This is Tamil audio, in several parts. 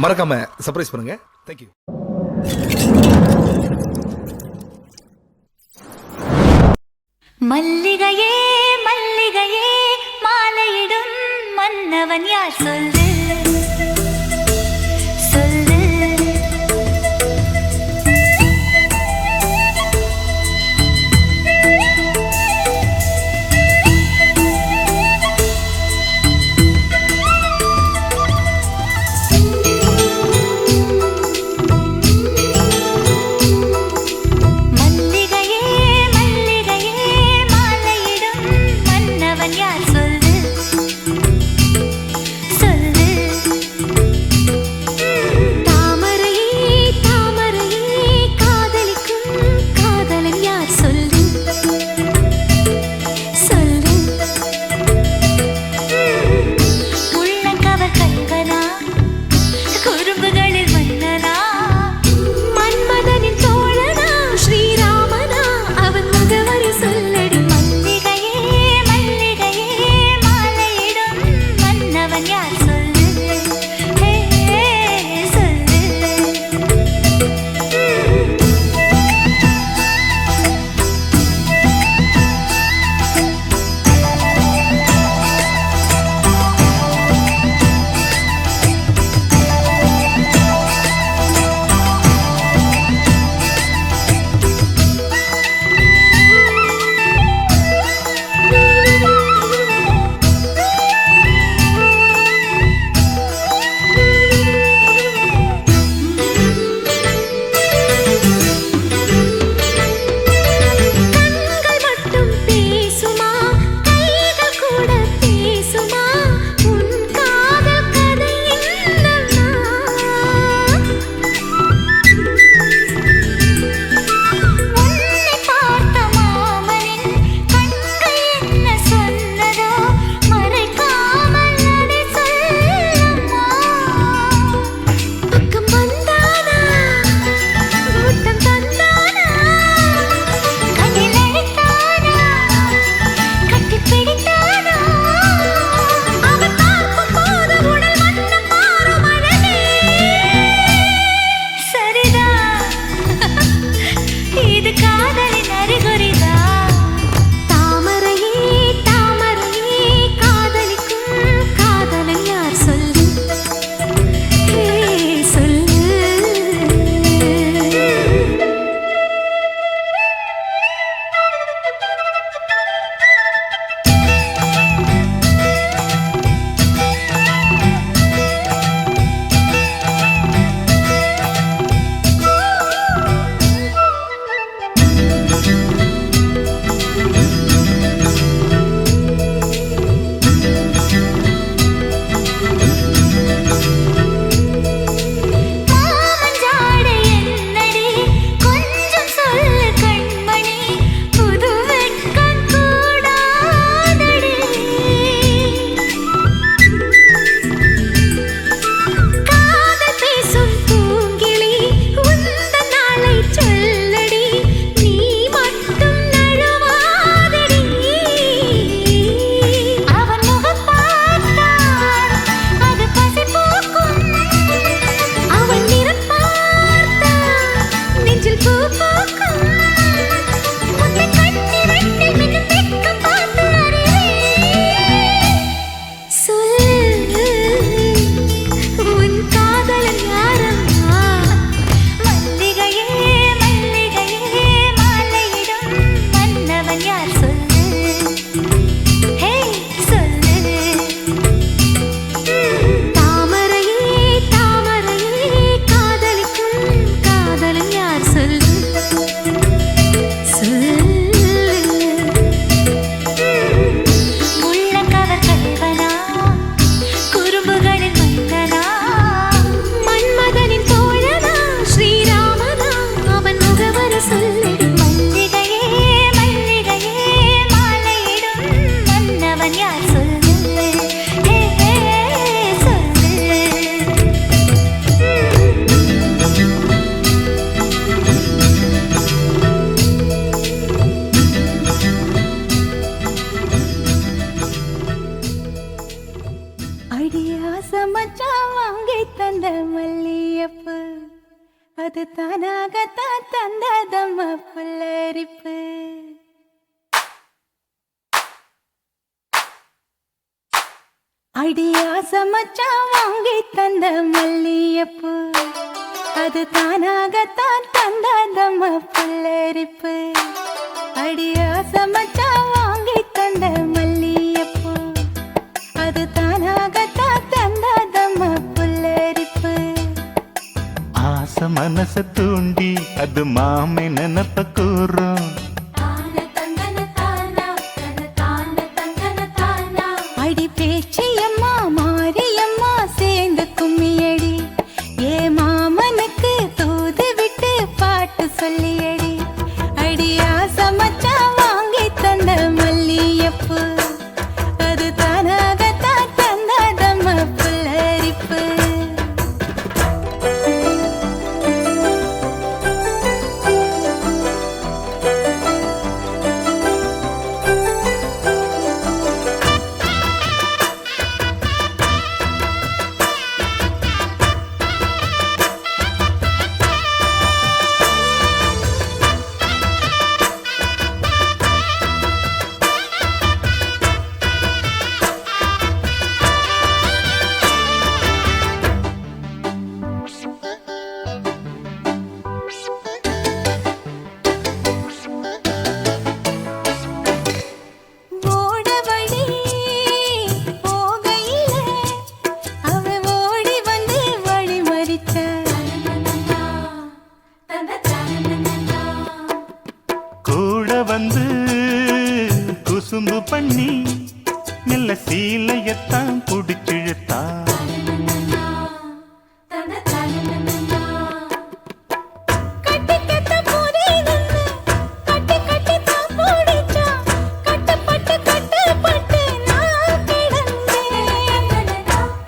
மறக்காம சர்ப்ரைஸ் பண்ணுங்க. தேங்க்யூ. மல்லிகையே மல்லிகையே மாலையிடும் மன்னவன் யார் சொல்லு சொல்லு. மல்லிகையே மல்லிகையே மாலையிடும் மன்னவன் யார் சொல்லு சொல்லு. வாங்கி தந்த மல்லியப்பு அது தானாகத்தான் தந்ததம்மா புல்லரிப்பு. அடியாச மச்சான் வாங்கி தந்த மல்லியப்பு அது தானாகத்தான் தந்ததம்மா புல்லரிப்பு. அடியாச மச்சான் வாங்கி தந்த மல்லியப்பு அது தானாகத்தான் தந்ததம்மா புல்லரிப்பு. ஆசை மனச தூண்டி அது மாமை நினப்ப கூறும். அடி பேச்சியம்மா மாரியம்மா சேர்ந்து கும்மியடி ஏ மாமனுக்கு தூது விட்டு பாட்டு சொல்லியடி. அடியாச மச்சான் வாங்கி தந்த மல்லியப்பு அது தானாகத்தான் தந்ததம்மா புல்லரிப்பு. கூட வந்து குசும்பு பண்ணி மெல்ல சீலையத்தான் புடிச்சிழுத்தா.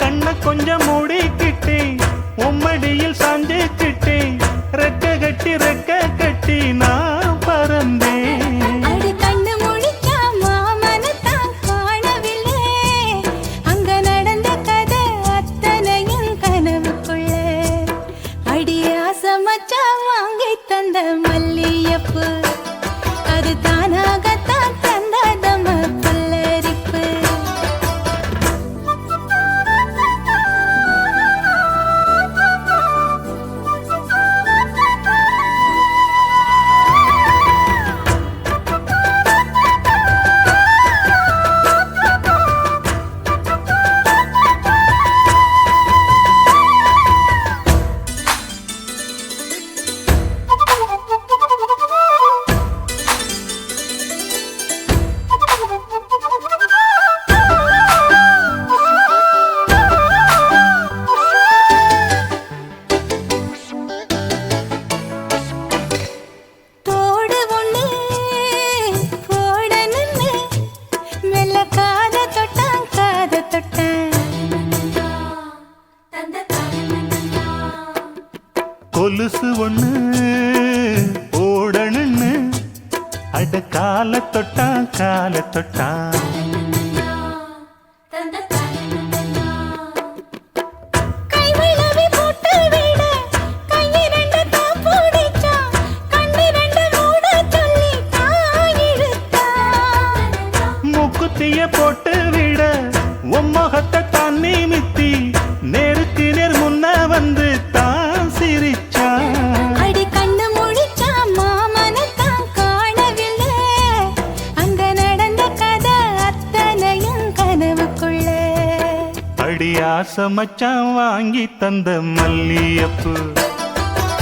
கண்ண கொஞ்சம் மூடிக்கிட்டே உம்மடியில் சாஞ்சிக்கிட்டே ரெக்க கட்டி நான் பறந்தேன். அடி கண்ணு முழிச்சா மாமனத்தான் காணவில்லை அங்க நடந்த கதை அத்தனையும் கனவுக்குள்ள. அடியாச மச்சான் வாங்கி தந்த மல்லியப்பு அது தானாகத்தான் தந்ததம்மா புல்லரிப்பு. கொலுசு ஒண்ணு ஓடணுன்னு அட கால தொட்டா. மூக்குத்திய போட்டு விட உம்மகத்தை தான் நிமித்தி நேருக்கு நேர் முன்ன வந்து தான் சிரிச்சா. அடி கண்ணு முழிச்சா மாமனத்தான் காணவில்லை அங்க நடந்த கதை அத்தனையும் கனவுக்குள்ள. அடியாச மச்சான் வாங்கி தந்த மல்லியப்பு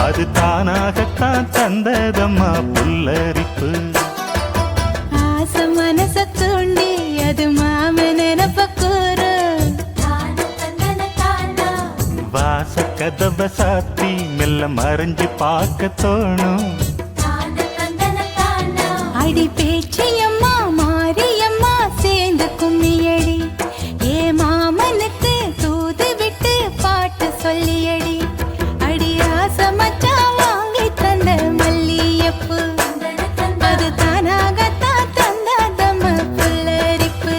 அது தானாகத்தான் தந்ததம்மா புல்லரிப்பு. ஆச மனச தூண்டி அது மாம நினப்ப கூறு. வாச கதவ சாத்தி மெல்ல மறைஞ்சு பார்க்க தோணும். அடி பேச்சியம்மா மாரியம்மா சேர்ந்து கும்மியடி ஏ மாமனுக்கு தூது விட்டு பாட்டு சொல்லியடி. அடியாச மச்சான் வாங்கி தந்த மல்லியப்பு அது தானாகத்தான் தந்ததம்மா புல்லரிப்பு.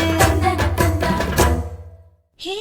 ஹே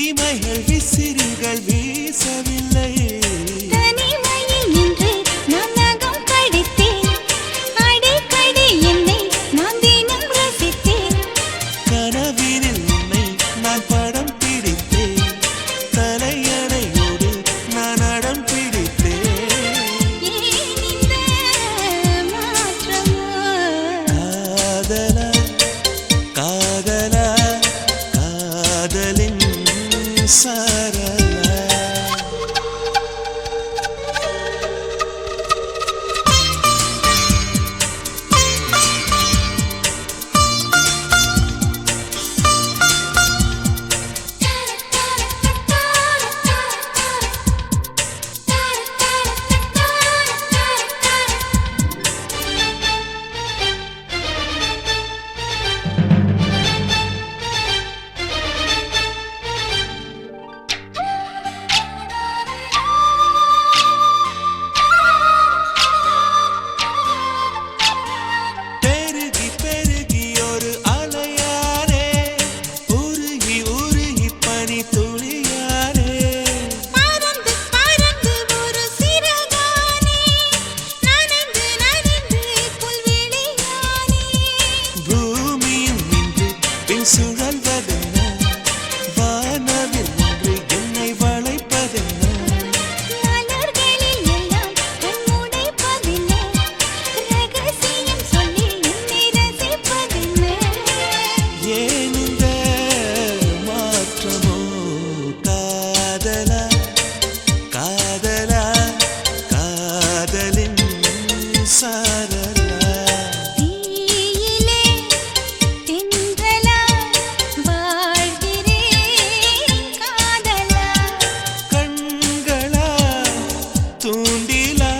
இமைகள் விசிறிகள் வீசவில்லை. தனிமையில் நின்று நான் நகம் கடித்தேன். அடிக்கடி என்னை நான் தினம் ரசித்தேன். கனவினில் உன்னை நான் படம் பிடித்தேன். தலையணையோடு நான் அடம் பிடித்தேன். ஏன் இந்த மாற்றமோ? காதலா காதலா காதலின் சாரலா. பெருகி பெருகி ஒரு அலையானே, உருகி உருகி பனி துளியானே. பறந்து பறந்து ஒரு சிறகானே, நனைந்து நனைந்து புல்வெளியானே. பூமியில் நின்று பின் சுழல்வதென்ன, வானவில் நின்று என்னை வளைப்பதென்ன. மலர்களில் எல்லாம் கண்முடைப்பதில்லை, ரகசியம் சொல்லி என்னை ரசிப்பதில்லை. ஏன் இந்த மாற்றமோ? காதலா காதலா காதலின் சாரலா. தீயிலே தென்றலா வாழ்கிறேன் காதலா. கண்களா தூண்டிலா,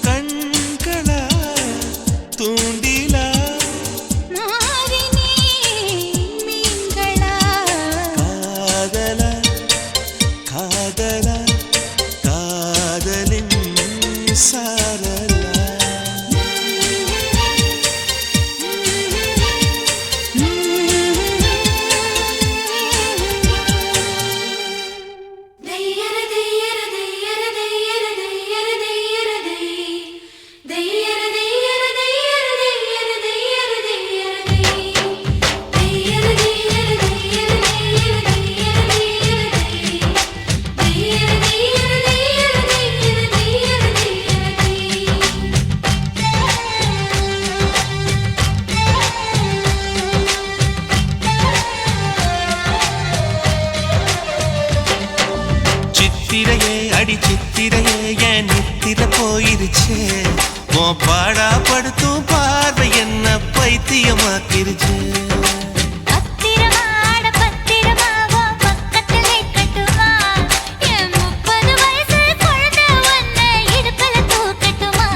கண்களா தூண்டிலா. மாறினே மீன்களா. காதலா காதலா காதலின் சாரலா. சித்திரையே அடி சித்திரையே என் நித்திர போயிருச்சே. உன் பாடா படுத்தும் பார்வை என்ன பைத்தியமாக்கிருச்சு. பத்திரமாட பத்திரமாவோ பக்கத்திலே கட்டுமா, என் 30 வயசு குழந்தை உன்னை இடுப்புல தூக்கட்டுமா.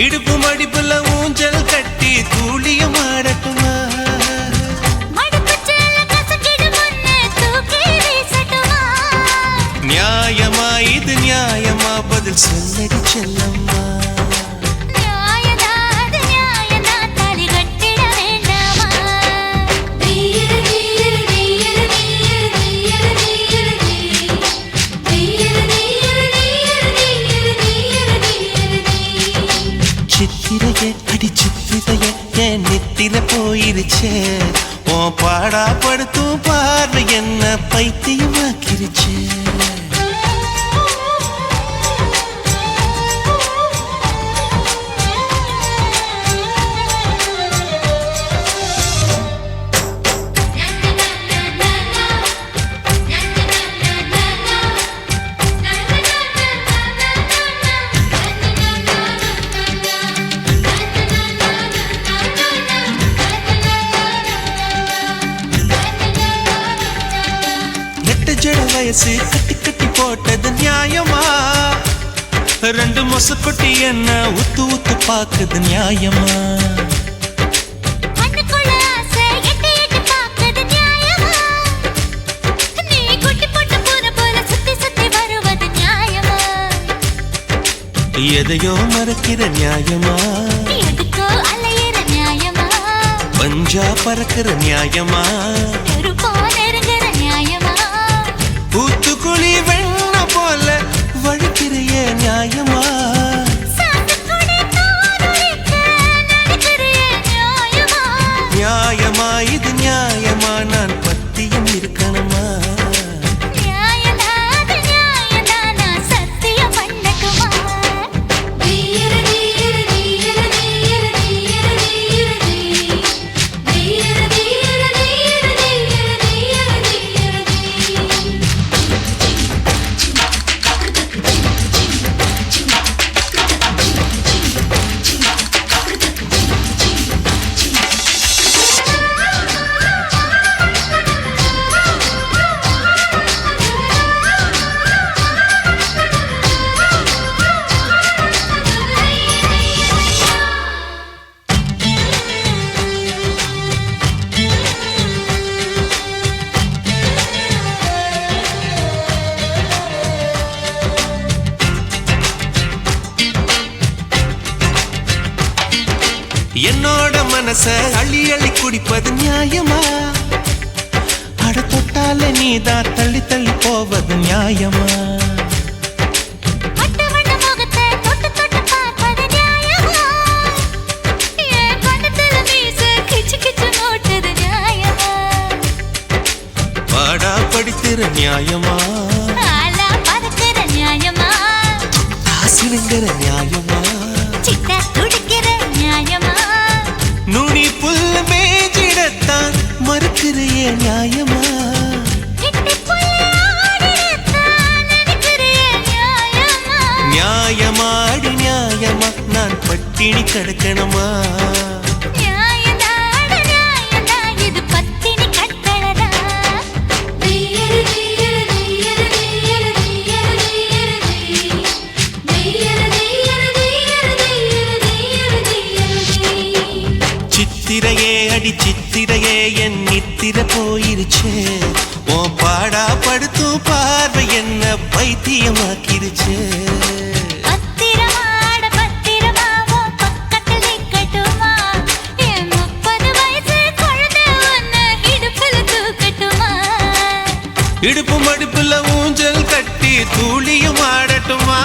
இடுப்பு மடிப்புல ஊஞ்சல் கட்டி தூளியம் ஆடட்டுமா. மடுப்புச்சேல கசக்கிடு முன்னே தூக்கி வீசட்டுமா. நியாயமா இது நியாயமா? பதில் சொல்லடி செல்லம்மா. நியாயனாது நியாயனா தாலி கட்டிட வேண்டாமா. தீயிரு தீயிரு தீயிரு தீயிரு தீயிரு தீயிரு தீயிரு தீயிரு தீயிரு தீயிரு தீயிரு தீயிரு. சித்திரையே அடி சித்திரையே என் நித்திர போயிருச்சே. உன் பாடா படுத்தும் பார்வை என்ன பைத்தியமாக்கிருச்சே. ஜட வயசு கட்டி கட்டி போட்டது நியாயமா? 2 மொசக்குட்டி என்ன உத்து உத்து பாக்குது நியாயமா? கண்ணுக்குள்ள ஆசை எட்டி எட்டி பார்க்குது நியாயமா? நீ குட்டி போட்ட பூனை போல சுத்தி சுத்தி வருவது நியாயமா? எதையோ மறக்கிற நியாயமா? எதுக்கோ அலையிற நியாயமா? பஞ்சா பறக்கிற நியாயமா? நெருப்பா நெருங்குற நியாயமா? மனச அள்ளி அள்ளி குடிப்பது நியாயமா? அட தொட்டால நீதான் தள்ளி தள்ளி போவது நியாயமா? பட்டு வண்ண முகத்தை தொட்டு தொட்டு பார்ப்பது நியாயமா? என் கண்ணத்துல மீசை கிச்சு கிச்சு மூட்டுது நியாயமா? பாடா படிக்கிற நியாயமா? ஆளா பறக்கிற நியாயமா? ஆசிலுங்கிற நியாயமா? சிட்டா துடிக்கிற நியாயமா? நுனி புல்ல மேஞ்சிடத்தான் மறுக்கிறையே நியாயமா? கிட்டி புள்ள ஆடிடத்தான் நினைக்கிறியே நியாயமா? நியாயமாடி நியாயமா? நான் பட்டினி கிடக்கணுமா? நியாயம்தான், நியாயம்தான், இது பத்தினி கட்டளடா. தெய்யரு தெய்யரு தெய்யரு தெய்யரு தெய்யரு தெய்யரு தெய்யரு தெய்யரு தெய்யரு தெய்யரு தெய்யரு. சித்திரையே அடி சித்திரையே என் நித்திர போயிருச்சே. உன் பாடா படுத்தும் பார்வை என்ன பைத்தியமாக்கிருச்சே. பத்திரமாட பத்திரமா உன் பக்கத்தில் நிக்கட்டுமா? என் 30 வயசு குழந்தை உன்னை இடுப்புல தூக்கட்டுமா? இடுப்பு மடுப்புல ஊஞ்சல் கட்டி தூளியும் ஆடட்டுமா?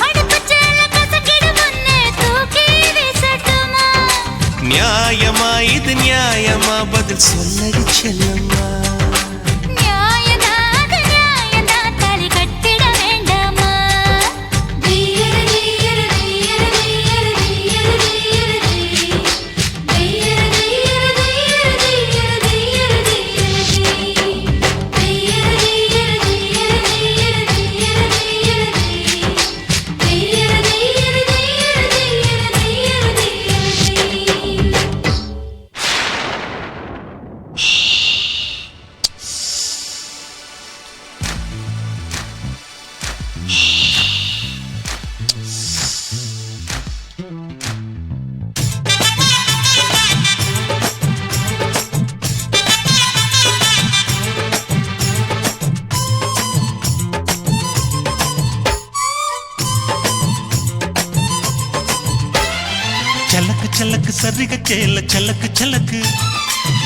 மடுப்புச் சேலை கசக்கிடு முன்னே தூக்கி வீசட்டுமா? நியாயமா இது நியாயமா? பதில் சொல்லடி செல்லம்மா. நியாயம்தான், நியாயம்தான், தாலி கட்டிட வேண்டாமா? தெய்யரு தெய்யரு தெய்யரு தெய்யரு தெய்யரு தெய்யரு தெய்யரு தெய்யரு தெய்யரு தெய்யரு தெய்யரு சலக்கு சலக்கு சரிக சேல சலக்கு சலக்கு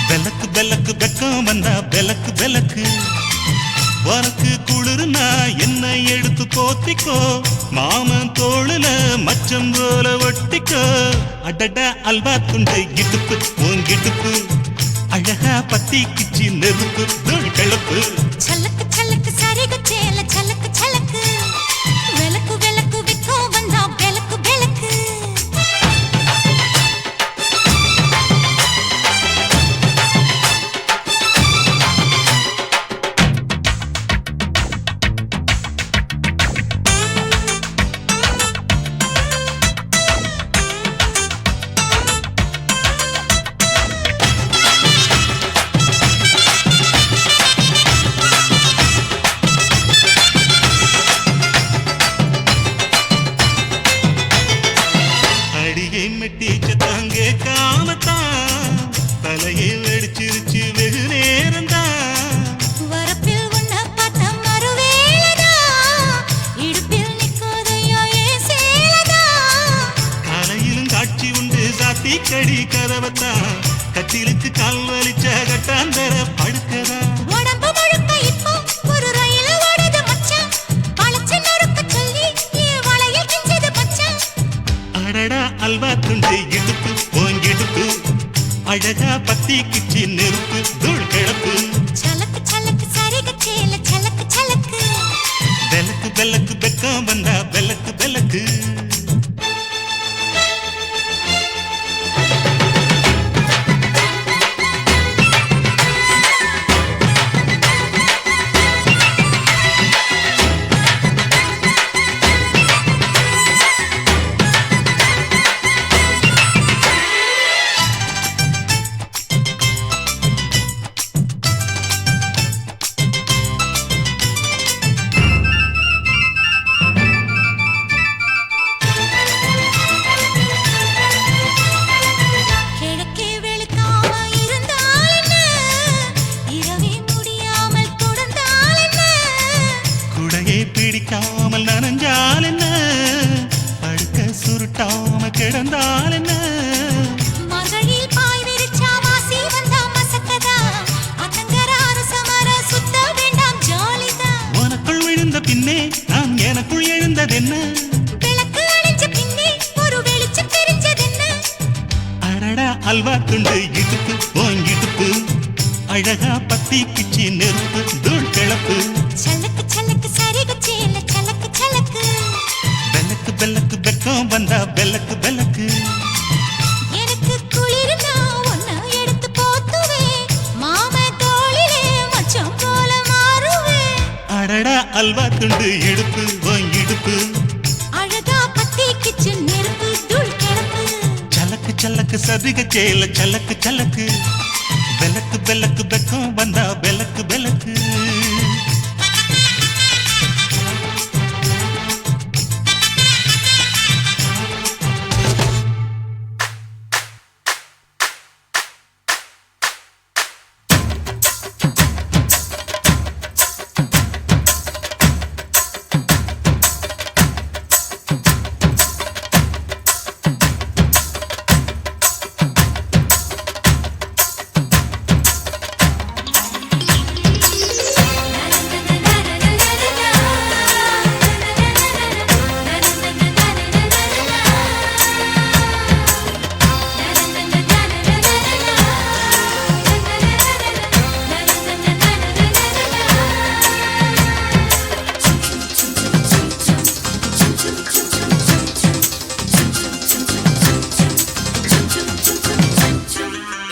பெலக்கு பெலக்கு வெக்கம் வந்தா பெலக்கு பெலக்கு உனக்கு குளிர்னா என்ன எடுத்து போத்திக்கோ மாமன் தோளுல மச்சம் போல ஒட்டிக்கோ அடட அல்வா துண்டு கிட்டுப்பு உன் கிட்டுப்பு அழகா பத்தி கிச்சி நெருப்பு தூள் கிளப்பு சலக்கு சலக்கு சரிக சேல சலக்கு சலக்கு விளக்கு விளக்கு விக்கோ வந்தா விளக்கு விளக்கு அடியை மெட்டிச்ச தாங்க காமத்தான் தலையை வெடிச்சிருச்சு வெகு நேரம்தான் வரப்பில் உன்னை பார்த்த மறுவேளதா இடுப்பில் நிற்காதையா ஏன் சேலதா காலையிலும் காட்சி உண்டு சாத்தி கடி கதவத்தான் கட்டிலுக்கு கால் வலிச்ச கட்டாந்தர படுக்கதா உடம்பு முழுக்க இப்போ ஒரு ரயில் ஓடுது மச்சான் வளைச்சு நொறுக்க சொல்லி என் வளையில் கிஞ்சது மச்சான் அடடா அல்வா துண்டு இடுப்பு ஓங்கிடுப்பு அழகா பத்தி கிச்சி நெருப்பு தூள் கிளப்பு சலக்கு சலக்கு சரிக சேல சலக்கு சலக்கு பெலக்கு பெலக்கு பெக்கம் வந்தா பெலக்கு பெலக்கு வந்ததென்ன விளக்கு அணைஞ்ச பின்னே ஒரு வெளிச்சம் தெரிஞ்சதென்ன அடடா அல்வா துண்டு இடுப்பு ஓங்கிடுப்பு அழகா பத்தி கிச்சி நெருப்பு தூள் கிளப்பு சலக்கு சலக்கு சரிக சேல சலக்கு சலக்கு பெலக்கு பெலக்கு பெக்கம் வந்தா பெலக்கு பெலக்கு எனக்கு குளிர்னா ஒன்ன எடுத்து போத்துவே மாம தோளிலே மச்சம் போல மாறுவே அடடா அல்வா துண்டு இடுப்பு ஓங்கிடுப்பு அழகா பத்தி கிச்சு நெருப்பு தூள் கிளப்பு சலக்கு சலக்கு சரிக சேல சலக்கு சலக்கு பெலக்கு பெலக்கு பெக்கம் வந்தா பெலக்கு பெலக்கு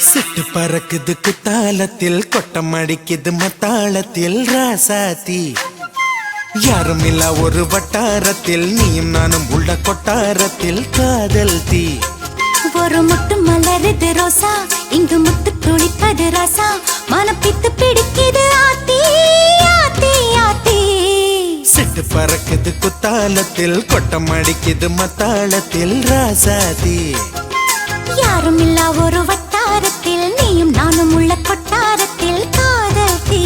சிட்டு பறக்குது குத்தாலத்தில் கொட்டம் அடிக்குது மத்தாளத்தில் ராசாத்தி யாரும் இல்ல ஒரு வட்டாரத்தில் நீயும் நானும் உள்ள கொட்டாரத்தில் காதல் தீ ஒரு முட்டு மலருது ரோசா இங்கு முத்து துளிப்பது ராசா மனப்பித்து பிடிக்குது ஆத்தி ஆத்தி ஆத்தி சிட்டு பறக்குது குத்தாலத்தில் கொட்டம் அடிக்குது மத்தாளத்தில் ராசாத்தி யாரும் இல்ல ஒரு வட்டாரத்தில் நீயும் நானும் உள்ள கொட்டாரத்தில் காதல் தீ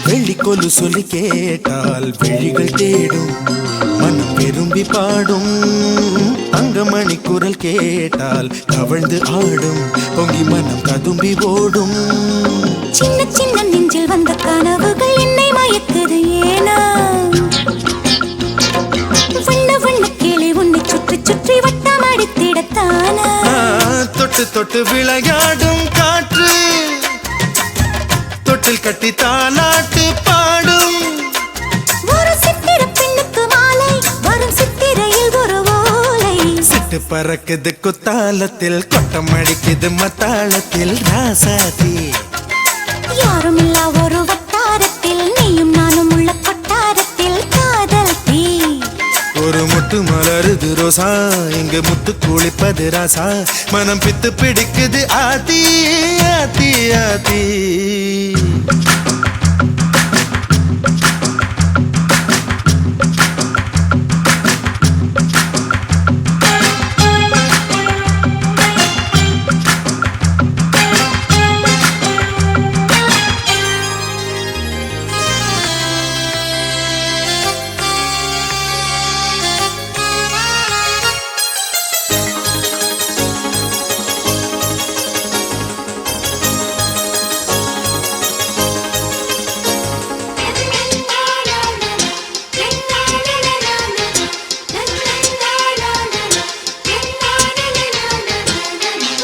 வெள்ளிக்கொலு சொல்லி கேட்டால் விழிகள் தேடும் மனம் விரும்பி பாடும் தங்கமணி குரல் கேட்டால் கவழ்ந்து ஆடும் பொங்கி மனம் கதும்பி ஓடும் சின்ன சின்ன நெஞ்சில் வந்த கனவுகள் என்னை மயக்குது ஏனா வண்ண வண்ண கிளி உன்னை சுற்றி சுற்றி வட்டம் அடித்திடத்தானா தொட்டு தொட்டு விளையாடும் காற்று தொட்டில் கட்டி தாலாட்டு பாடும் ஒரு சித்திர பெண்ணுக்கு மாலை வரும் சித்திரையில் ஒரு ஓலை சிட்டு பறக்குது குத்தாலத்தில் கொட்டம் அடிக்குது மத்தாளத்தில் ராசாதி யாரும் இல்ல ஒரு வட்டாரத்தில் நீயும் நானும் உள்ள கொட்டாரத்தில் காதல் தீ ஒரு முட்டு மலருது ரோசா இங்கு முத்து குளிப்பது ராசா மனம் பித்து பிடிக்குது ஆதி ஆதி ஆதி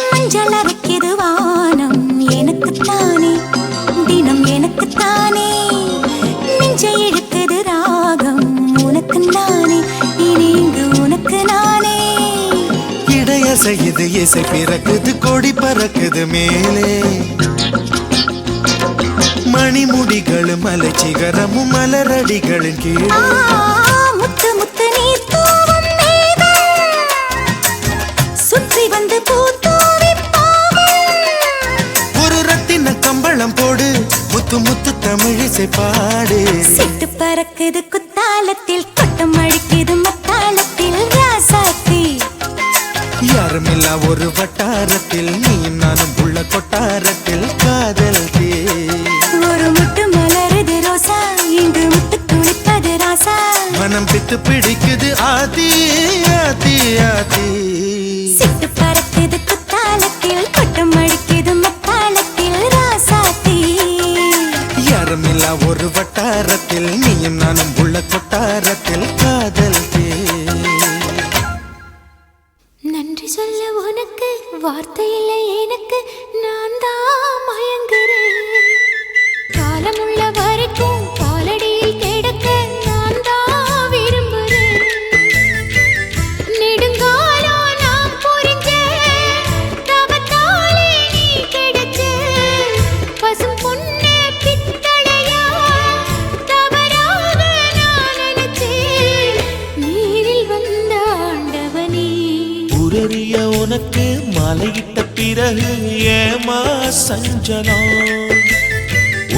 மஞ்சளரைக்குது வானம் எனக்குத்தானே தினம் எனக்குத்தானே நெஞ்சை இழுக்குது ராகம் உனக்கு நானே இனி இங்கு உனக்கு நானே இடையசையுது இசை பிறக்குது கொடி பறக்குது மேலே மணிமுடிகளும் மலை சிகரமும் மலரடிகளின் கீழ் முத்து முத்து நீர் தூவும் மேகம் சுற்றி வந்து பூத்தூவி ஒரு ரத்தின கம்பளம் போடு முத்து முத்து தமிழிசை பாடு சிட்டு பறக்குது குத்தாலத்தில் கொட்டம் அடிக்குது முத்தாலத்தில் ராசாத்தி யாருமில்லா ஒரு வட்டாரத்தில் நீயும் நானும் உள்ள கொட்டாரத்தில் காதல் தே ஒரு முட்டு மலருது ரோசா இங்கு முட்டு துளிப்பது ராசா மனம் பித்து பிடிக்குது ஆதி ஆதி ஆதி சிட்டு பறக்குது குத்தாலத்தில் கொட்டம் அடிக்குது முத்தாலத்தில் ராசாத்தி யாருமில்லா ஒரு வட்டாரத்தில் நீயும் நானும் உள்ள கொட்டாரத்தில் காதல் தே நன்றி சொல்ல உனக்கு வார்த்தை இல்லை எனக்கு நான் தான் மயங்குறேன் காலமுள்ள வரைக்கும் காலடியில் கிடக்க நான் தான் விரும்புறேன் நெடுங்காலம் நான் புரிஞ்ச தவத்தாலே நீ கிடைச்ச பசும் பொன்னே பித்தளையா தவறாக நான் நினைச்சேன் நீரில் வந்த ஆண்டவனே உரறிய உனக்கு மாலையிட்ட பிறகு ஏமா சஞ்சலம்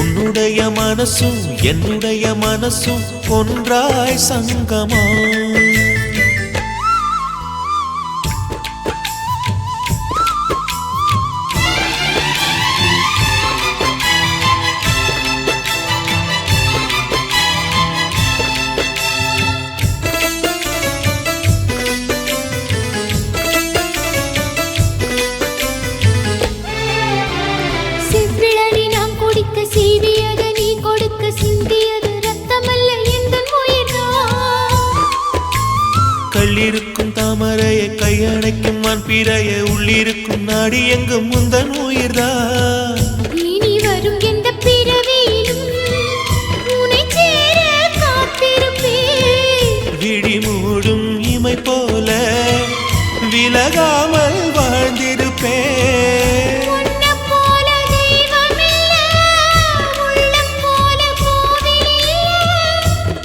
உன்னுடைய மனசும் என்னுடைய மனசும் ஒன்றாய் சங்கமா சிவ்விழனி நாம் குடிக்க சீவியது நீ கொடுக்க சிந்தியது ரத்தமல்ல எந்தன் உயிர்தான் கள்ளிருக்கும் தாமரையை கையணைக்கும் மண் பிறைய உள்ளிருக்கும் நாடி எங்கும் முந்தன் உயிர்தான் இனி வரும் எந்த பிறவியிலும் உன்னை சேர காத்திருப்பேன் விழி மூடும் இமை போல விலகாமல் வாழ்ந்திருப்பேன் உன்னைப் போல தெய்வமில்ல, உள்ளம் போல கோவிலில்ல.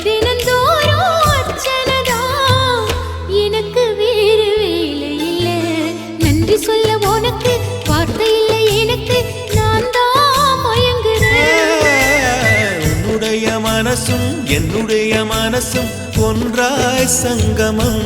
தினந்தோறும் அர்ச்சனைதான், எனக்கு வேறு வேலை இல்ல. நன்றி சொல்ல உனக்கு வார்த்தை இல்லை எனக்கு நான் தான் மயங்குறேன் உன்னுடைய மனசும் என்னுடைய மனசும் ஒன்றாய் சங்கமம்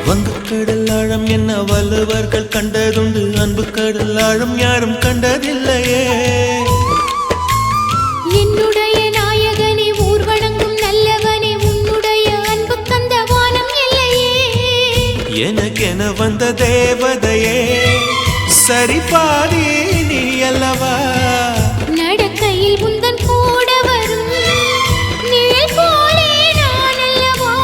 வங்கக்கடல் ஆழம் என்ன வள்ளுவர்கள் கண்டதுண்டு அன்பு கடல் ஆழம் யாரும் கண்டதில்லையே என்னுடைய நாயகனே ஊர் வணங்கும் நல்லவனே உன்னுடைய அன்பு கந்த வானம் இல்லையே எனக்கென வந்த தேவதையே சரி பாதி நீ அல்லவா நடக்கையில் உந்தன் கூட வரும் நிழல் போலே நான் அல்லவா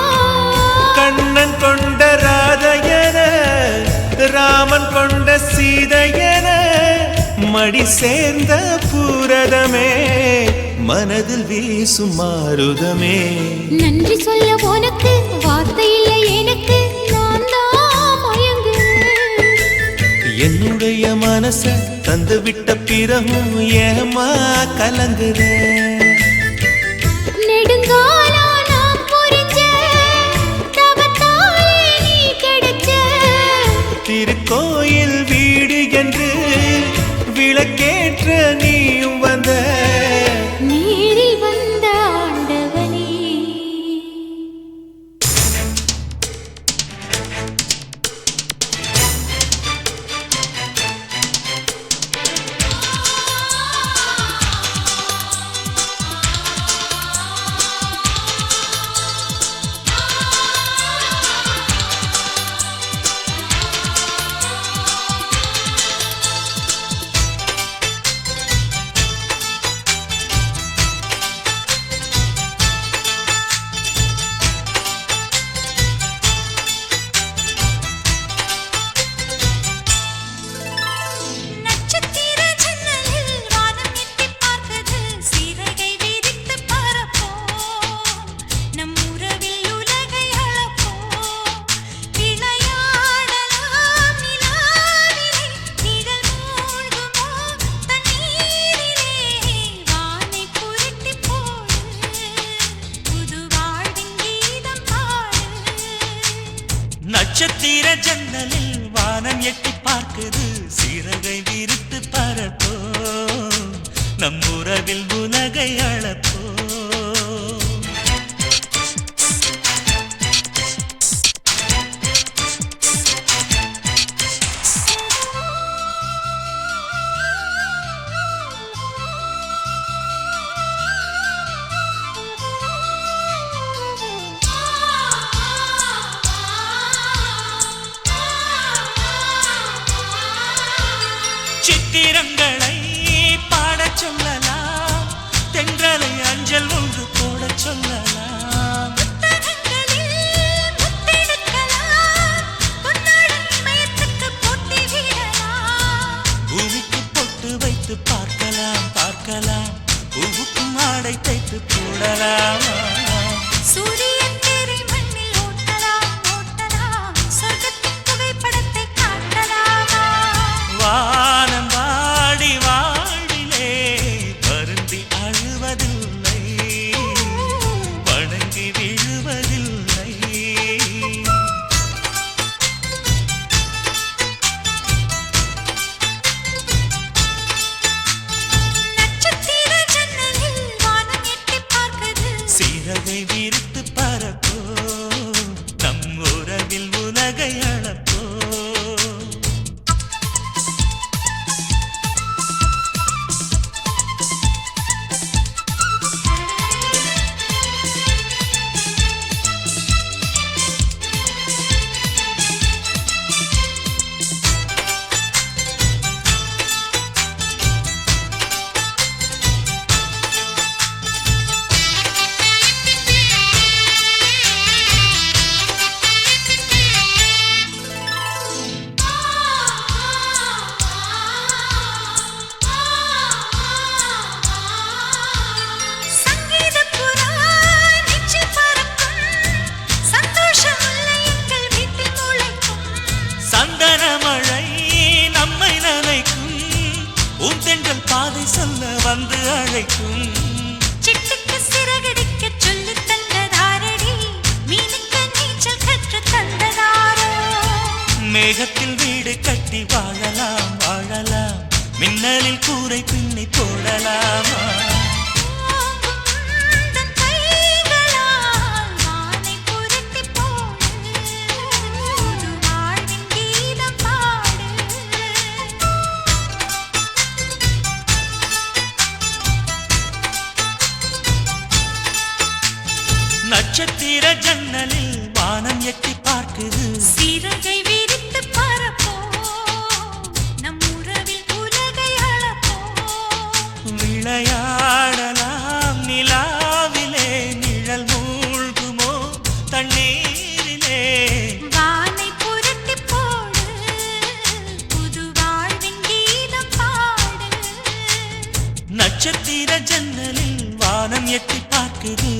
கண்ணன் கொண்ட ராதையன ராமன் கொண்ட சீதையன மடி சேர்ந்த பூரதமே மனதில் வீசும் மாருதமே நன்றி சொல்ல உனக்கு வார்த்தை இல்லை எனக்கு நான் தான் மயங்குறேன் என்னுடைய மனச தந்து விட்ட பிறகும் ஏமா கலங்குறேன் நெடுங்காலம் நான் புரிஞ்ச தவத்தாலே நீ கிடைச்ச திருக்கோயில் வீடு என்று விளக்கேற்ற நீயும் வந்த நீரில் வந்த ஆண்டவனே நட்சத்திர ஜன்னலில் வானம் எட்டி பார்க்குது சிறகை விரித்து பரப்போ நம் உறவில் உலகை அளப்போ சித்திரங்களை பாடச் சொல்லலாம் தென்றலை அஞ்சல் ஒன்று போடச் சொல்லலாம் புத்தகங்களில் முத்தெடுக்கலாம் பொன்னாடன் இமயத்துக்கு போட்டி விடலாம் பூமிக்கு பொட்டு வைத்து பார்க்கலாம் பார்க்கலாம் பூவுக்கும் ஆடை தைத்து போடலாம் சூரியன் தேரை மண்ணில் ஓட்டலாம் ஓட்டலாம் சொர்க்கத்தின் புகைப்படத்தை காட்டலாமா வானம் வாடி வாடிலே வருந்தி அழுவதில்லை வணங்கி விழுவதில்லை நட்சத்திர ஜன்னலில் வானம் எட்டிப் பார்க்குது சிறகை விரித்து பரப்போ நம் உறவில் உலகை அளப்போ சங்கீதப் புறா நெஞ்சில் பறக்கும் சந்தோஷம் முல்லை எங்கள் வீட்டில் முளைக்கும் சந்தன மழை நம்மை நனைக்கும் உன் தென்றல் பாதை சொல்ல வந்து அழைக்கும் சிட்டுக்கு சிறகடிக்கச் சொல்லித் தந்ததாரடி மீனுக்கு நீச்சல் கற்றுத் தந்ததாரோ மேகத்தில் வீடு கட்டி வாழலாம் வாழலாம் மின்னலில் கூரை பின்னி போடலாமா தன் கைகளால் வானை புரட்டிப் போடு புது வாழ்வின் கீதம் பாடு நட்சத்திர ஜன்னலில் வானம் எட்டி பார்க்குது சிறகை விரித்து பரப்போ நம் உறவில் உலகை அளப்போ விளையாடலாம் நிலாவிலே நிழல் மூழ்குமோ தண்ணீரிலே வானை புரட்டிப் போடு புது வாழ்வின் கீதம் பாடு நட்சத்திர ஜன்னலில் வானம் எட்டி பார்க்குது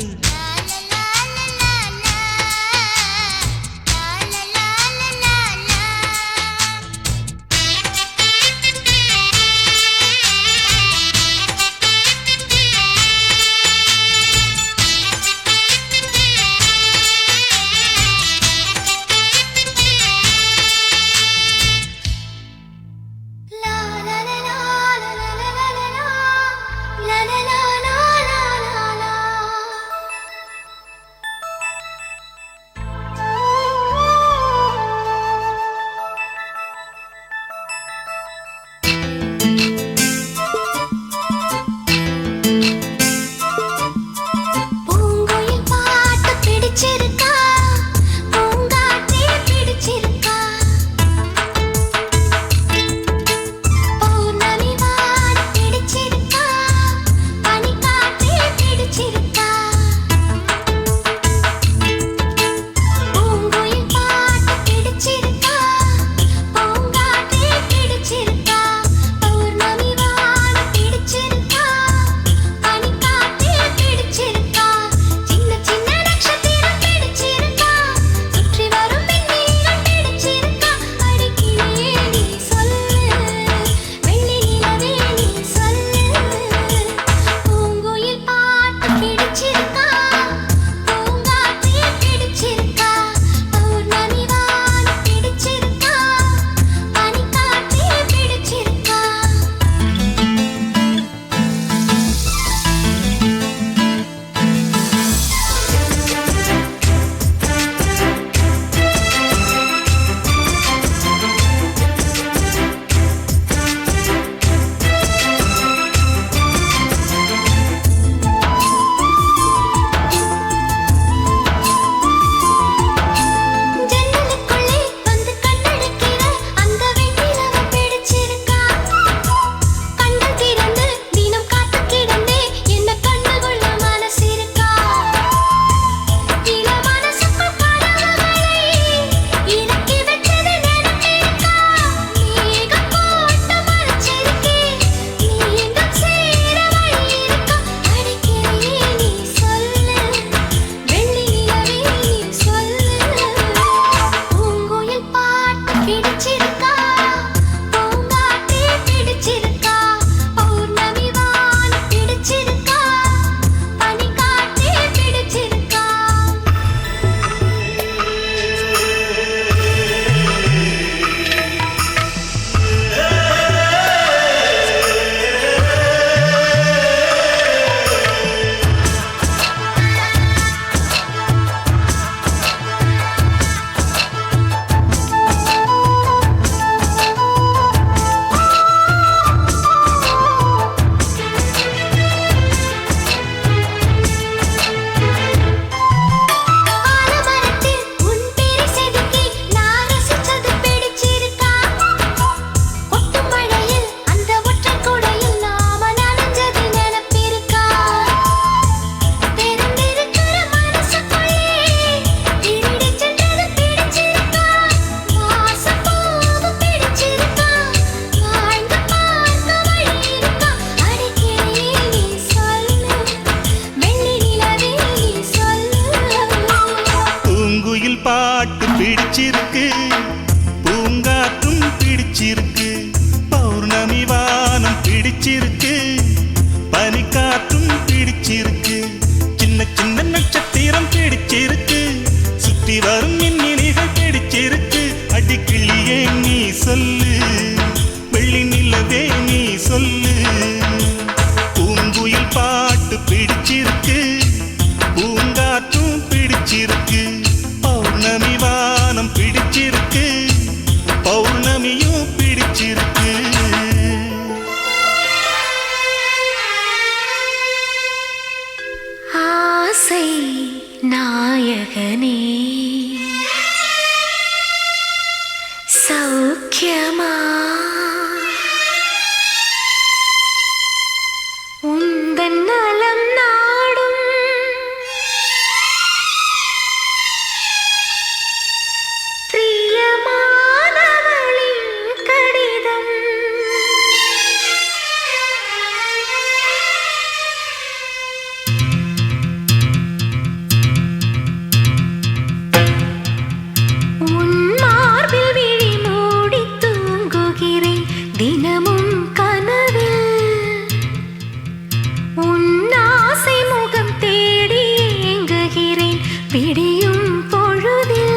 சின்ன சின்ன நட்சத்திரம் பிடிச்சிருக்கு சுற்றி வரும் மின்மினிகள் பிடிச்சிருக்கு அடிக்கிளியே நீ சொல்லு வெள்ளி நிலவே நீ சொல்லு பூங்குயில் பாட்டு பிடிச்சிருக்கு பூங்காற்றும் பிடிச்சிருக்கு பௌர்ணமி வானம் பிடிச்சிருக்கு பௌர்ணமியும் பிடிச்சிருக்கு ஆசை நாயகனே சௌக்கியமா உந்தன் நலம் நாடும் பிரியமானவளின் கடிதம் உன் மார்பில் விழி மூடி தூங்குகிறேன் தினமும் கனவில் உன் ஆசை முகம் தேடி ஏங்குகிறேன் விடியும் பொழுதில்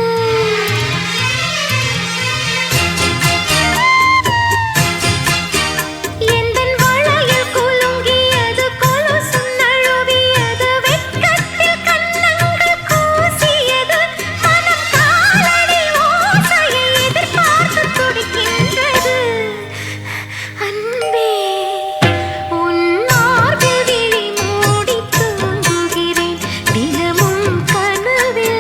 எந்தன் வளையல் குலுங்கியது கொலுசும் நழுவியது வெட்கத்தில் கன்னங்கள் கூசியது மனம் காலடி ஓசையை எதிர்பார்த்து துடிக்கின்றது அன்பே உன் மார்பில் விழி மூடி தூங்குகிறேன் தினமும் கனவில்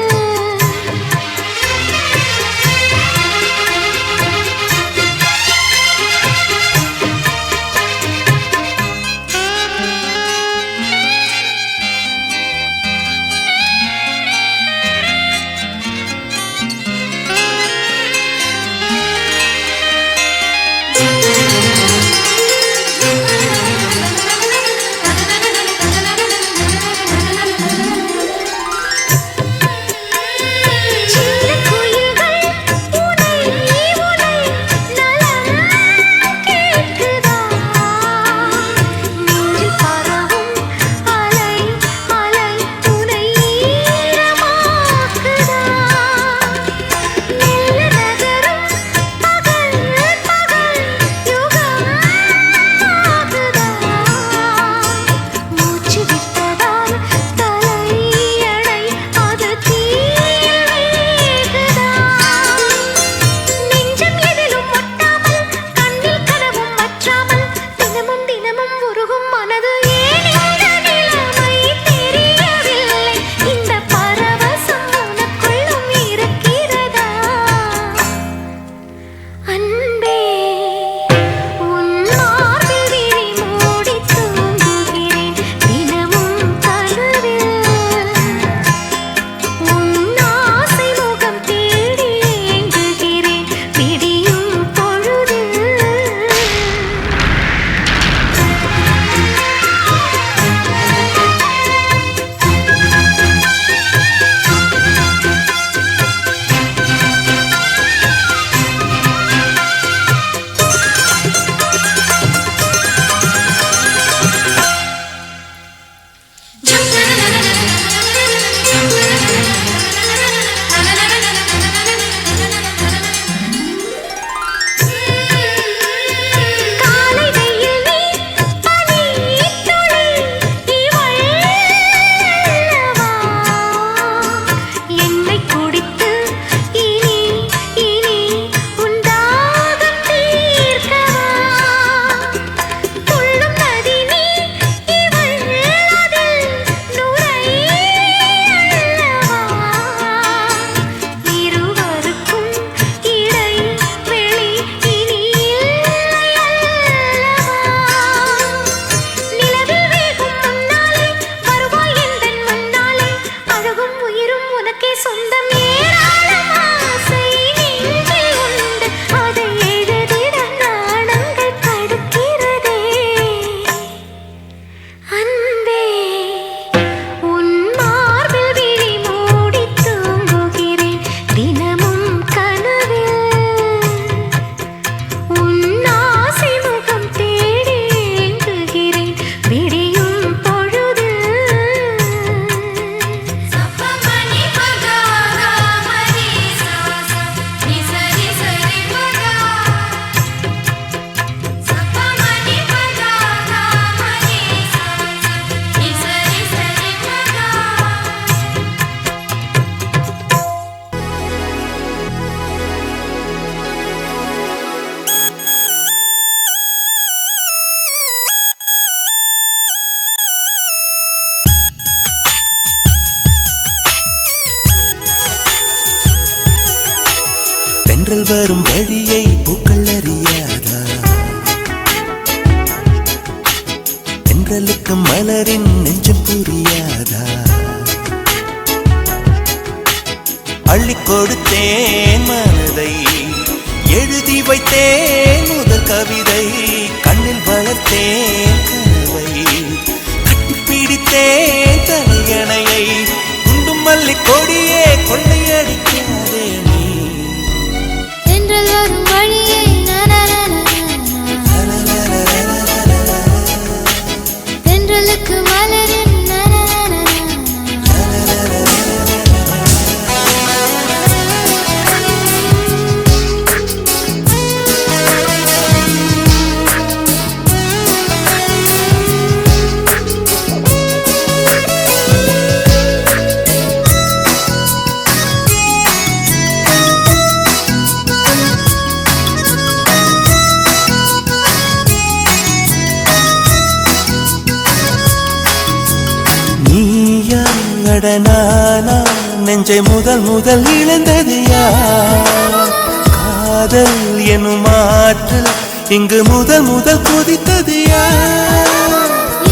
தென்றல் வரும் வழியை பூக்கள் அறியாதா தென்றலுக்கு மலரின் நெஞ்சம் புரியாதா அள்ளி கொடுத்தேன் மனதை எழுதி வைத்தேன் முதல் கவிதை கண்ணில் வளர்த்தேன் கனவை கட்டிப்பிடித்தேன் தலையணையை குண்டும் மல்லி கொடியே கொள்ளையடிக்காதே நீ தென்றல் வரும் வழியை தென்றலுக்கு மலரின் நானா நெஞ்சை முதல் முதல் இழந்தது யார் காதல் எனும் ஆற்றல் இங்கு முதல் முதல் கொதித்தது யார்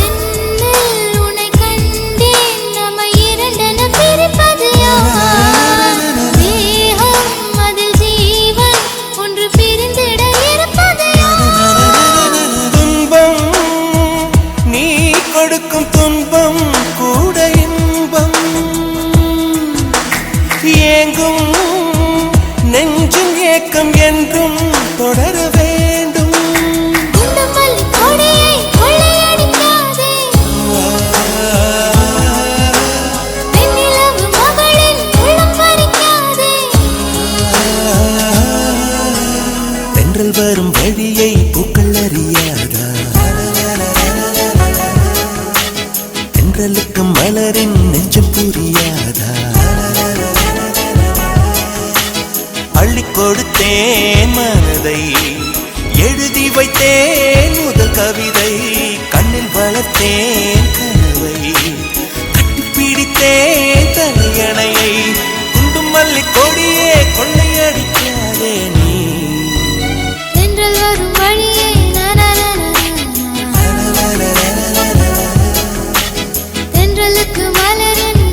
என்னில் உன்னை கண்டேன் நம்மை இரண்டென பிரிப்பது யார் தேகம் அதில் ஜீவன் ஒன்று பிரிந்திட இருப்பது யார் துன்பம் நீ கொடுக்கும் துன்பம் கூட இன்பம் ஏங்கும் நெஞ்சும் ஏக்கம் என்றும் தொடர வேண்டும் குண்டும் மல்லி கொடியை கொள்ளையடிக்காதே வெண்ணிலவு மகளின் உள்ளம் பறிக்காதே தென்றல் வரும் வழியை பூக்கள் அறியாதா தென்றலுக்கு மலரின் நெஞ்சம் புரியாதா அள்ளி கொடுத்தேன் மனதை எழுதி வைத்தேன் முதல் கவிதை கண்ணில் வளர்த்தேன் கனவை கட்டிப்பிடித்தேன் தலையணையை குண்டும் மல்லி கொடியே கொள்ளையடிக்காதே நீ தென்றல் வரும் வழியை தென்றலுக்கு மலரின்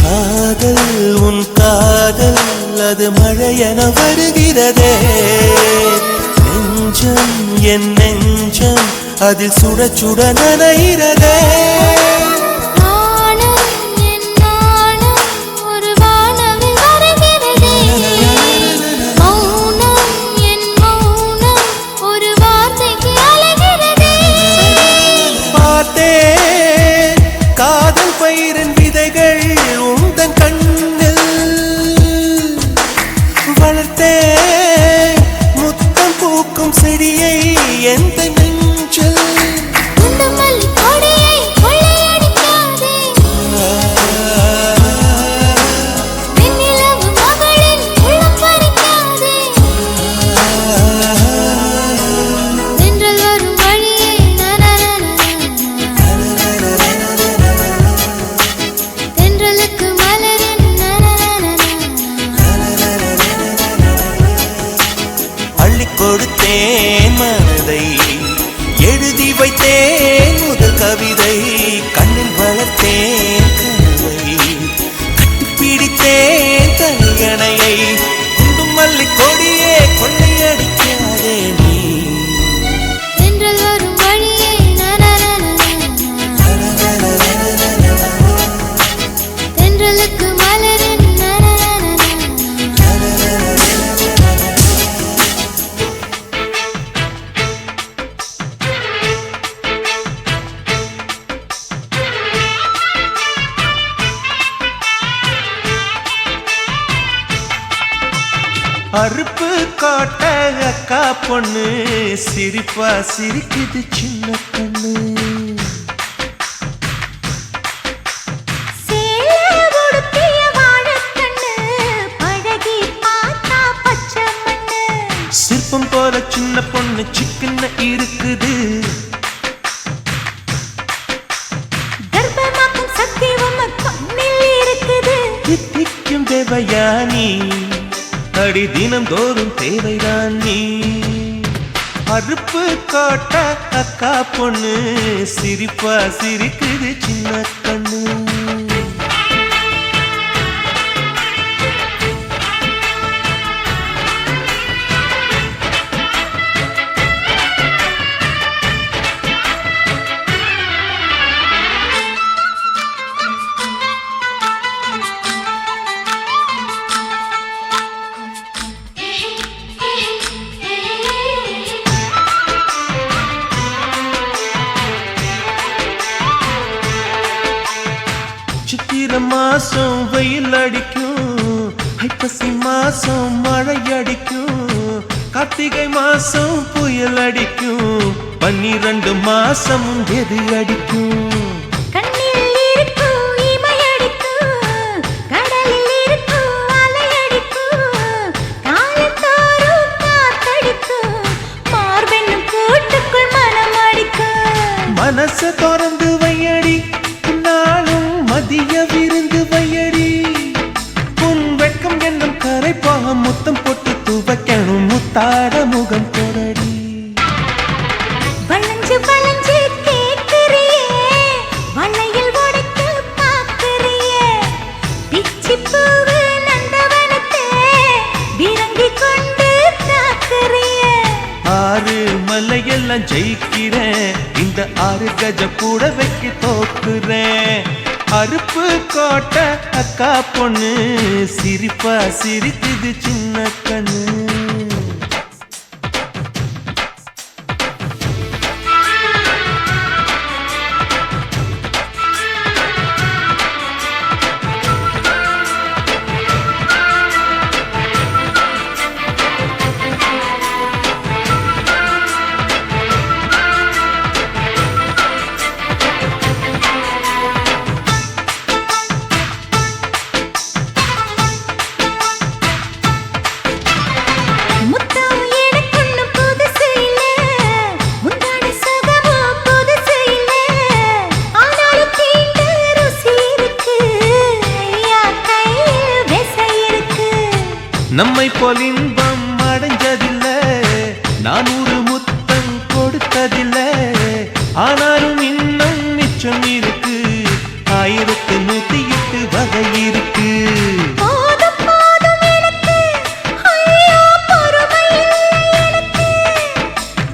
காதல் உன் காதல் அது மழையென வருகிறதே நெஞ்சம் என் நெஞ்சம் அதில் சுட சுட நனைகிறதே நானும் என் நானும் ஒரு வானவில் வருகிறதே மௌனம் என் மௌனம் ஒரு வார்த்தைக்கு அலைகிறதே பார்த்தேன் காதல் பயிரின் விதைகள் உந்தன் கண்ணில் வளர்த்தேன் முத்தம் பூக்கும் செடியை எந்த நெஞ்சில் குண்டும் மல்லி கொடியை கொள்ளையடி அறுப்பு காட்ட அக்கா பொண்ணு சிரிப்பா சிரிக்குது சின்ன கண்ணு. சேலை உடுத்திய வாழைக்கண்ணு, பழகி பார்த்தா பச்சை மண்ணு. சிற்பம் போல சின்ன பொண்ணு சிக்கன இருக்குது. கர்ப்பமாக்கும் சக்தி உம கண்ணில் இருக்குது. தித்திக்கும் தேவயானி அடி தினம் தோறும் தேவைதான் நீ. அறுப்பு காட்ட அக்கா பொண்ணு சிரிப்பா சிரிக்குது சின்ன கண்ணு. சித்திரை மாசம் வெயில் அடிக்கும், ஐப்பசி மாசம் மழை அடிக்கும், கார்த்திகை மாசம் புயல் அடிக்கும், 12 மாசம் எது அடிக்கும்? கண்ணில் இருக்கும் இமை அடிக்கும், கடலில் இருக்கும் அலை அடிக்கும், காலத்தோறும் காத்தடிக்கும், மார்பென்னும் கூட்டுக்குள் மனம் அடிக்கும். மனச திறந்து வையடி நாளும் மதிய விருந்து வையடி. உன் வெட்கம் என்னும் கரைப்பாக முத்தம் போட்டு துவைக்கணும் முத்தாட முகம் போடடி. வளைஞ்சு வளைஞ்சு கேட்கிறியே, வளையல் உடைக்க பார்க்கிறியே, பிச்சி பூவு நந்தவனத்தை விரங்கி கொண்டு தாக்குறியே. 6 மலையெல்லாம் ஜெயிக்கிறேன், இந்த 6 கஜ கூட வைக்க தோக்குறேன். அறுப்பு காட்ட அக்கா பொண்ணு சிரிப்பா சிரிக்குது சின்ன கண்ணு. முத்தம் எனக்குன்னு புதுசு இல்ல, முந்தான சுகமும் புதுசு இல்ல, ஆனாலும் தீண்ட ருசி இருக்கு, ஐயா கையில் விசை இருக்கு. நம்மை போல் இன்பம் அடைஞ்சதில்ல, 400 முத்தம் கொடுத்ததில்ல, ஆனாலும் இன்னும் மிச்சம் இருக்கு, 1108 வகை இருக்கு. போதும் போதும் எனக்கு, ஐயோ பொறுமை இல்லை எனக்கு.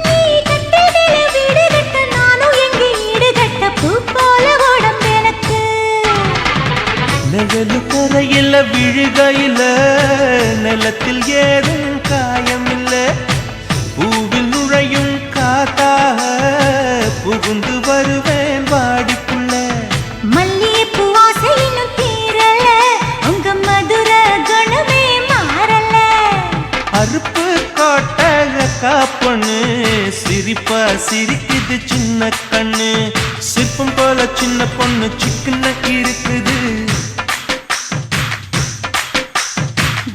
நீ கட்டிடில வீடு கட்ட, நானும் எங்கே ஈடு கட்ட, பூ போல உடம்பு எனக்கு. நிழலு கரையில விழுகையில, நிலத்தில் ஏதும் காயம் இல்ல, பூவில் நுழையும் காத்தாக புகுந்து வருவேன் வாடிக்குள்ள. மல்லிகைப்பூ ஆசை இன்னும் தீரல, உங்க மதுர குணமே மாறல. அறுப்பு காட்ட அக்கா பொண்ணு சிரிப்பா சிரிக்குது சின்ன கண்ணு. சிற்பம் போல சின்ன பொண்ணு சிக்கன இருக்குது.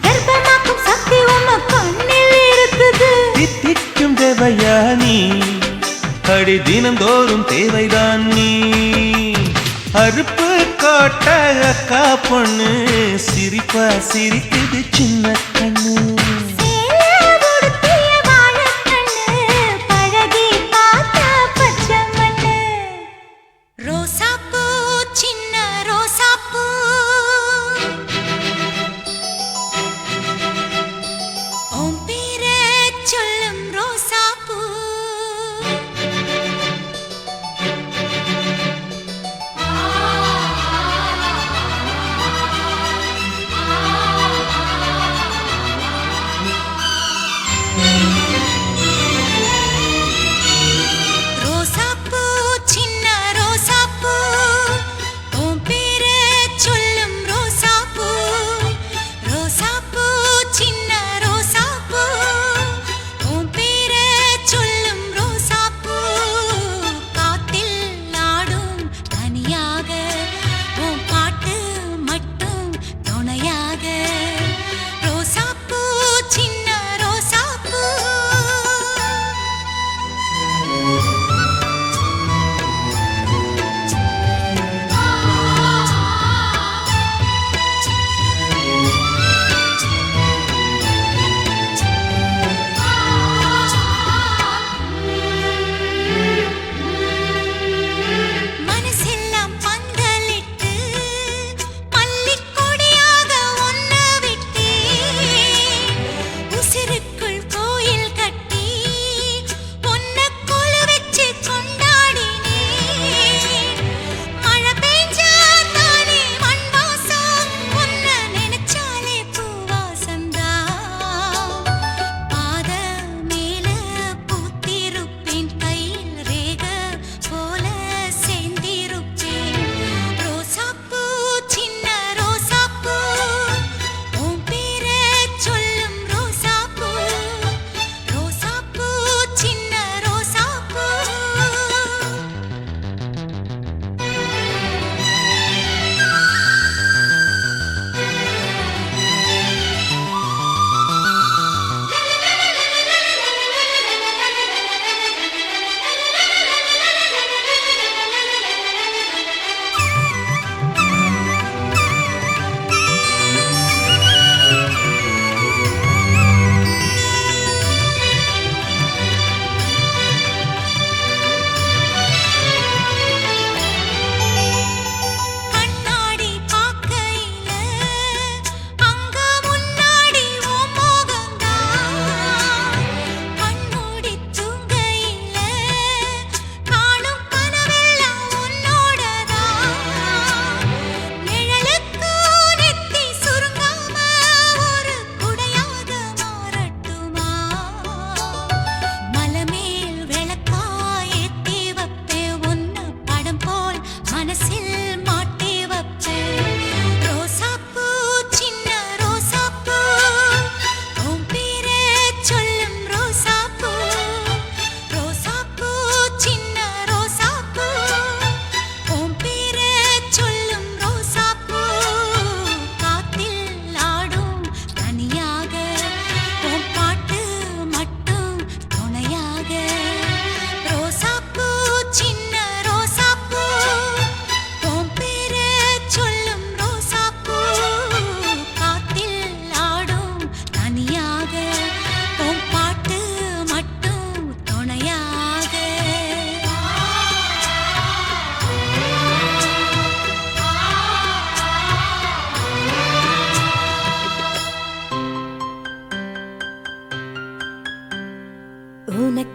கர்ப்பமாக்கும் சக்தி உம கண்ணில் இருக்குது. தித்திக்கும் தேவயானி அடி தினம் தோறும் தேவைதான் நீ. அறுப்பு காட்ட அக்கா பொண்ணு சிரிப்பா சிரிக்குது சின்ன கண்ணு. சேலை உடுத்திய வாழைக்கண்ணு, பழகி பார்த்தா பச்சை மண்ணு. ரோசாப்பூ சின்ன ரோசாப்பூ, உன் பேரை சொல்லும் ரோசாப்பூ.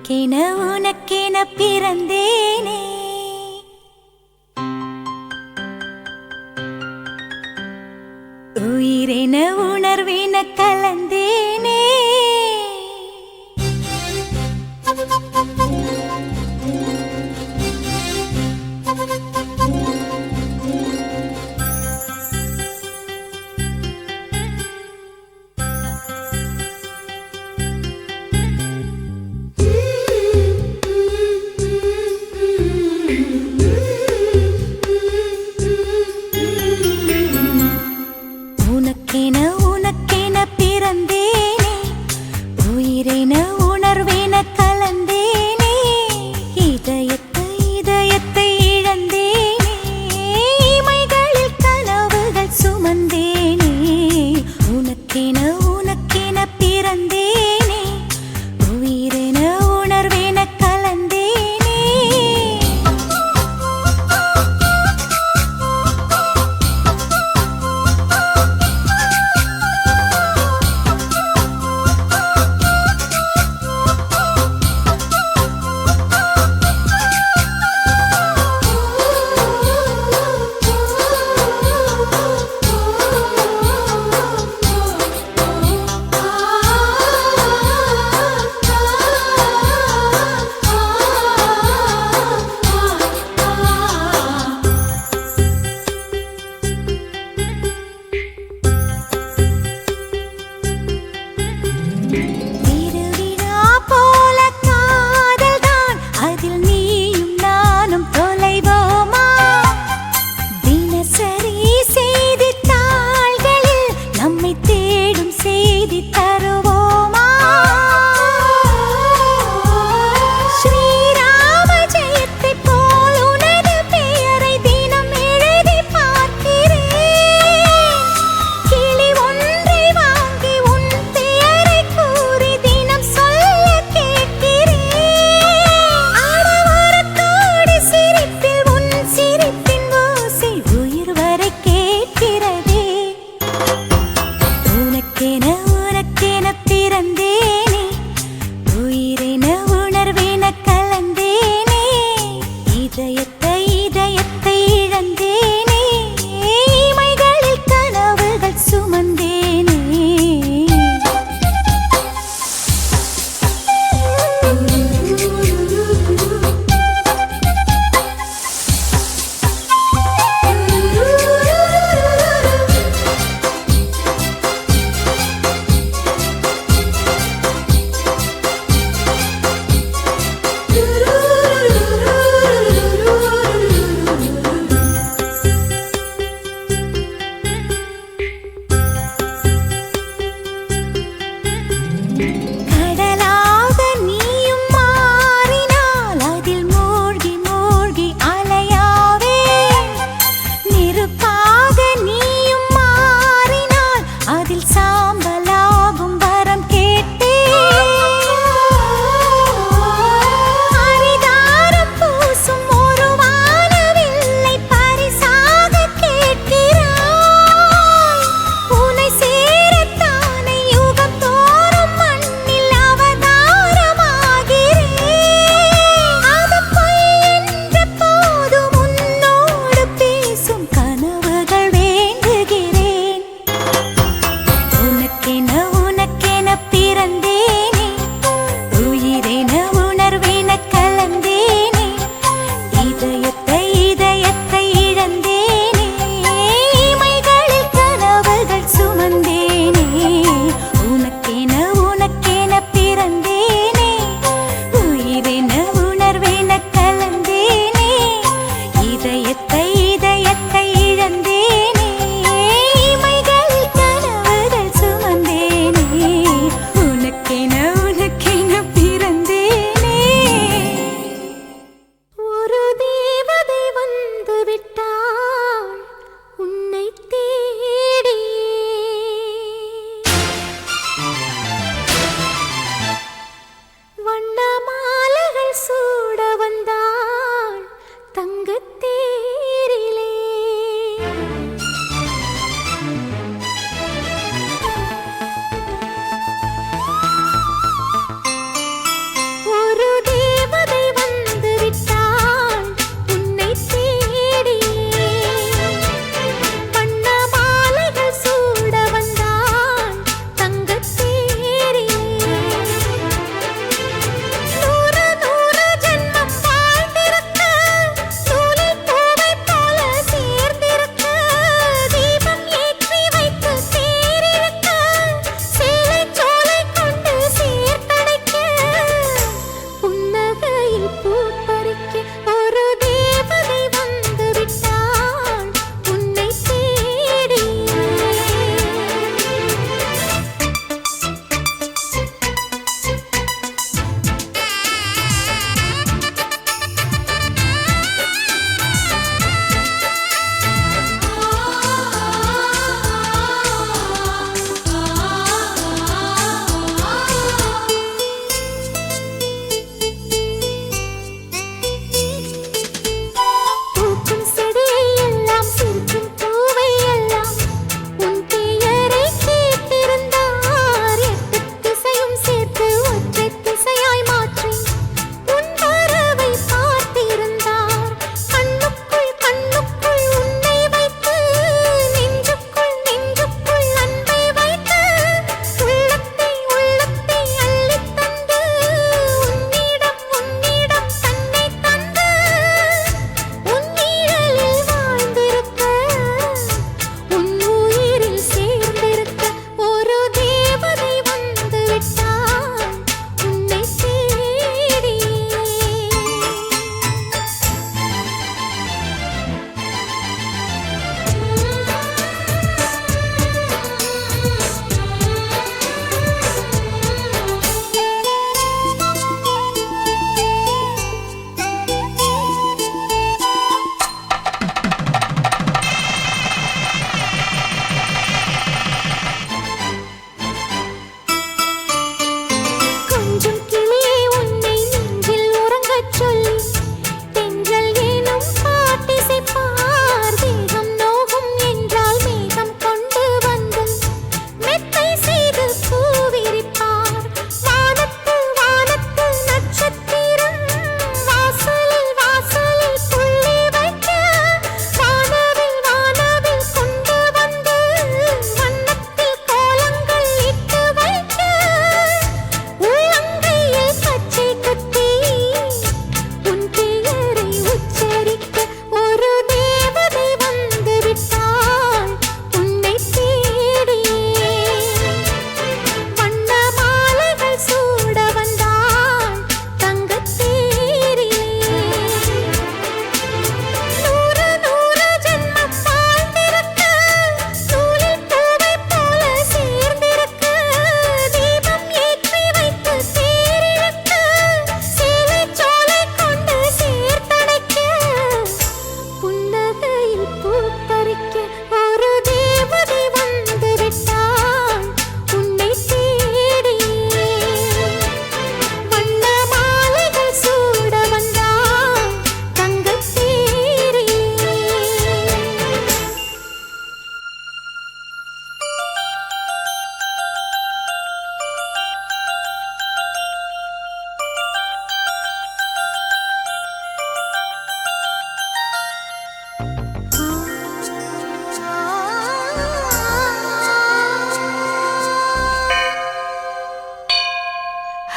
உனக்கென உனக்கென பிறந்தேனே உயிரென உணர்வென கலந்தேனே உனக்கென உனக்கென பிறந்தேனே உயிரென உணர்வென கலந்தேனே இதயத்தை இதயத்தை இழந்தேனே இமைகளில் கனவுகள் சுமந்தேனே உனக்கென உனக்கென பிறந்தேனே உயிரென உணர்வென கலந்தேனே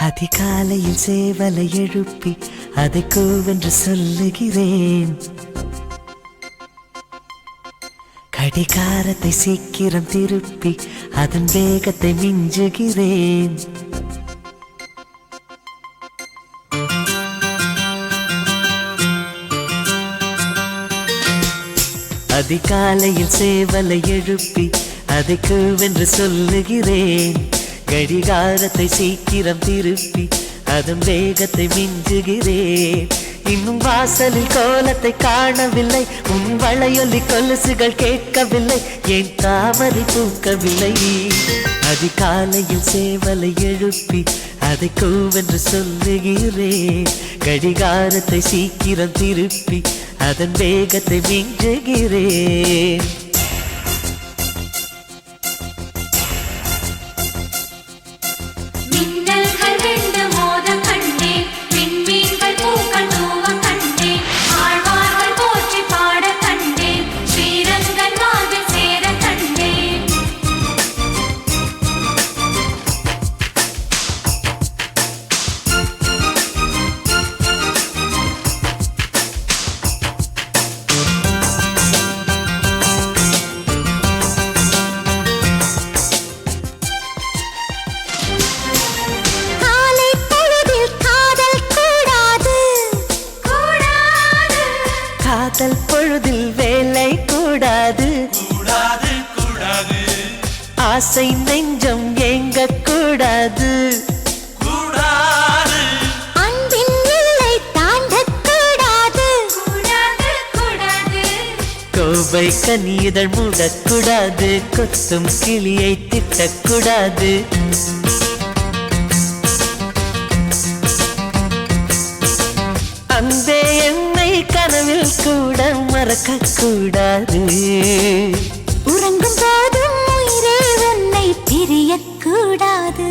அதிகாலையில் சேவலை எழுப்பி அதை கூவென்று சொல்லுகிறேன். கடிகாரத்தை சீக்கிரம் திருப்பி அதன் வேகத்தை மிஞ்சுகிறேன். அதிகாலையில் சேவலை எழுப்பி அதை கூவென்று சொல்லுகிறேன். கடிகாரத்தை சீக்கிரம் திருப்பி அதன் வேகத்தை மிஞ்சுகிறேன். இன்னும் வாசலில் கோலத்தை காணவில்லை, உன் வளையொலி கொலுசுகள் கேட்கவில்லை, என் தாமரை பூக்கவில்லை. அதிகாலையில் சேவலை எழுப்பி அதை கூவென்று சொல்லுகிறேன். கடிகாரத்தை சீக்கிரம் திருப்பி அதன் வேகத்தை மிஞ்சுகிறேன். மின்னல்கள் ரெண்டு மோத கண்டேன், விண்மீன்கள் பூக்கள் தூவ கண்டேன், ஆழ்வார்கள் போற்றி பாட கண்டேன், ஸ்ரீரங்கன் வாழ்வில் சேர கண்டேன். காலை பொழுதில் காதல் கூடாது கூடாது, காதல் பொழுதில் வேலை கூடாது, ஆசை நெஞ்சம் ஏங்க கூடாது, அன்பின் எல்லை தாண்டக் கூடாது கூடாது கூடாது. கோவை கனியுதழ் மூடக்கூடாது, கொத்தும் கிளியை திட்டக்கூடாது. அன்பே என்னை கனவில் கூட மறக்க கூடாது. உறங்கும் போதும் உயிரே உன்னை பிரியக்கூடாது.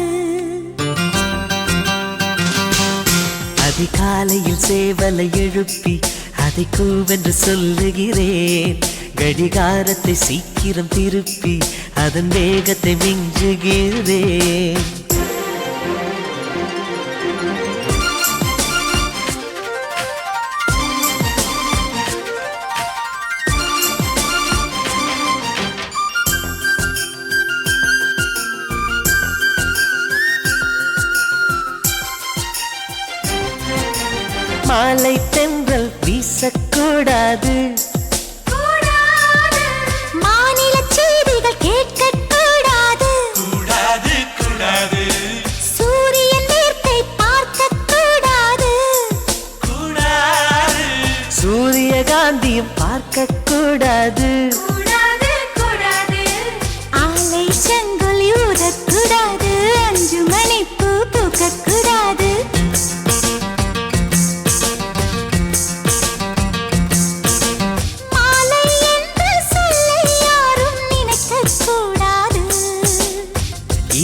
அதிகாலையில் சேவலை எழுப்பி அதை கூவென்று சொல்லுகிறேன். கடிகாரத்தை சீக்கிரம் திருப்பி அதன் வேகத்தை மிஞ்சுகிறேன். மாலை தென்றல் வீசக்கூடாது, கூடாது, மாநில செய்திகள் கேட்கக்கூடாது கூடாது, சூரியன் நேர்த்தை பார்க்கக்கூடாது சூரியகாந்தியும் பார்க்கக்கூடாது. கூடாது கூடாது, ஆலை செங்கொலி ஊதக்கூடாது, 5 மணி பூ பூக்கக்கூடாது. மாலை என்ற சொல்லை யாரும் நினைக்கக்கூடாது.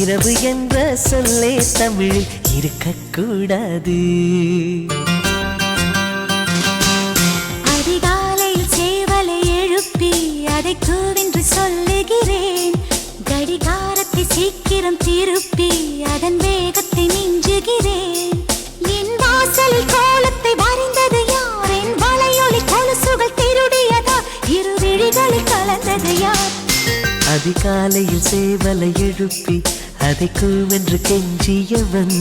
இரவு என்ற சொல்லே தமிழில் இருக்கக்கூடாது. அதிகாலையில் சேவலை எழுப்பி அதை கூவென்று சொல்லுகிறேன். கடிகாரத்தை சீக்கிரம் திருப்பி அதன் வேகத்தை மிஞ்சுகிறேன். என் வாசலில் கோலத்தை வரைந்தது யார்? என் வளையொலி கொலுசுகள் திருடியதா? இரு விழிகளில் கலந்தது யார்? அதிகாலையில் சேவலை எழுப்பி அதை கூவென்று கெஞ்சியவன்.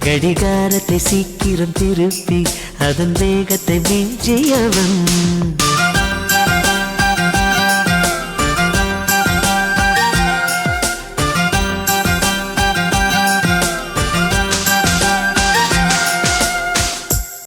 கடிகாரத்தை சீக்கிரம் திருப்பி அதன் வேகத்தை மிஞ்சியவன்.